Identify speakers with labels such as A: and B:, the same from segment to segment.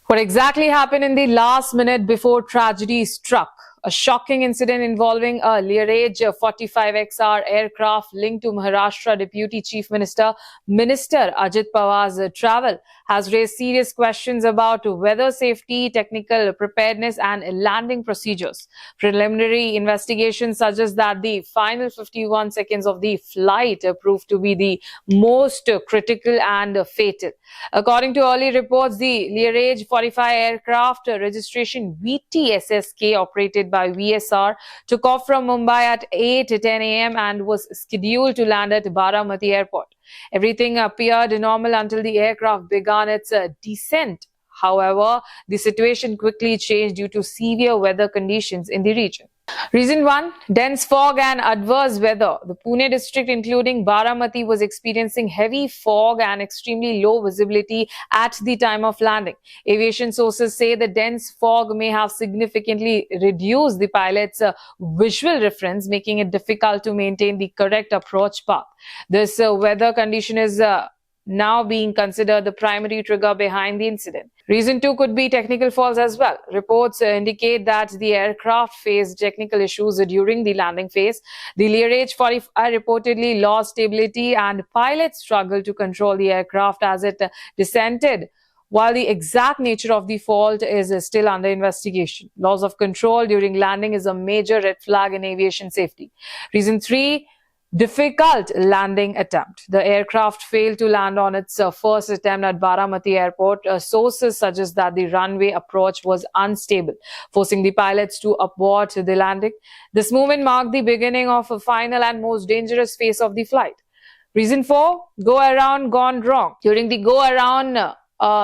A: What exactly happened in the last minute before tragedy struck? A shocking incident involving a Learjet 45XR aircraft linked to Maharashtra Deputy Chief Minister Ajit Pawar's travel has raised serious questions about weather safety, technical preparedness, and landing procedures. Preliminary investigations suggest that the final 51 seconds of the flight proved to be the most critical and fatal. According to early reports, the Learjet 45 aircraft registration VTSSK operated by VSR took off from Mumbai at 8:10 a.m. and was scheduled to land at Baramati Airport. Everything appeared normal until the aircraft began its descent. However, the situation quickly changed due to severe weather conditions in the region. Reason 1, dense fog and adverse weather. The Pune district, including Baramati, was experiencing heavy fog and extremely low visibility at the time of landing. Aviation sources say the dense fog may have significantly reduced the pilot's visual reference, making it difficult to maintain the correct approach path. This weather condition is now being considered the primary trigger behind the incident. Reason 2 could be technical faults as well. Reports indicate that the aircraft faced technical issues during the landing phase. The Learjet 45 reportedly lost stability and pilots struggled to control the aircraft as it descended. While the exact nature of the fault is still under investigation, loss of control during landing is a major red flag in aviation safety. Reason 3, difficult landing attempt. The aircraft failed to land on its first attempt at Baramati Airport. Sources suggest that the runway approach was unstable, forcing the pilots to abort the landing. This movement marked the beginning of a final and most dangerous phase of the flight. Reason 4, go around gone wrong. During the go around,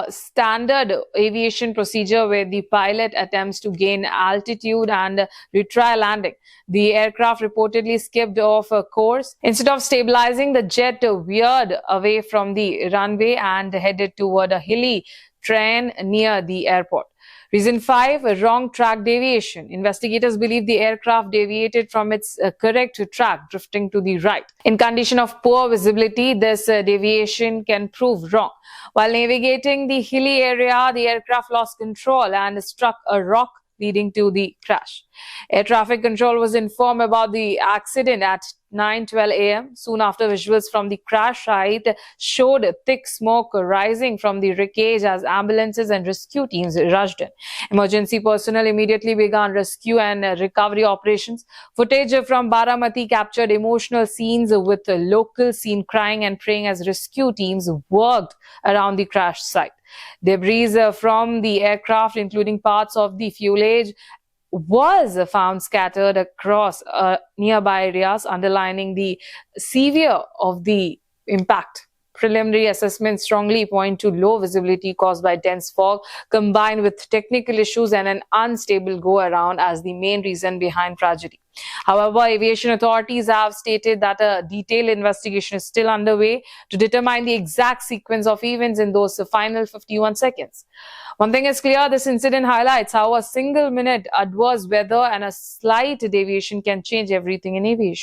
A: standard aviation procedure where the pilot attempts to gain altitude and retry landing. The aircraft reportedly skipped off a course. Instead of stabilizing, the jet veered away from the runway and headed toward a hilly terrain near the airport. Reason 5, wrong track deviation. Investigators believe the aircraft deviated from its correct track, drifting to the right. In condition of poor visibility, this deviation can prove wrong. While navigating the hilly area, the aircraft lost control and struck a rock, leading to the crash. Air traffic control was informed about the accident at 9:12 a.m. Soon after, visuals from the crash site showed thick smoke rising from the wreckage as ambulances and rescue teams rushed in. Emergency personnel immediately began rescue and recovery operations. Footage from Baramati captured emotional scenes with the locals seen crying and praying as rescue teams worked around the crash site. Debris from the aircraft, including parts of the fuselage, was found scattered across nearby areas, underlining the severe of the impact. Preliminary assessments strongly point to low visibility caused by dense fog, combined with technical issues and an unstable go-around as the main reason behind tragedy. However, aviation authorities have stated that a detailed investigation is still underway to determine the exact sequence of events in those final 51 seconds. One thing is clear, this incident highlights how a single minute adverse weather and a slight deviation can change everything in aviation.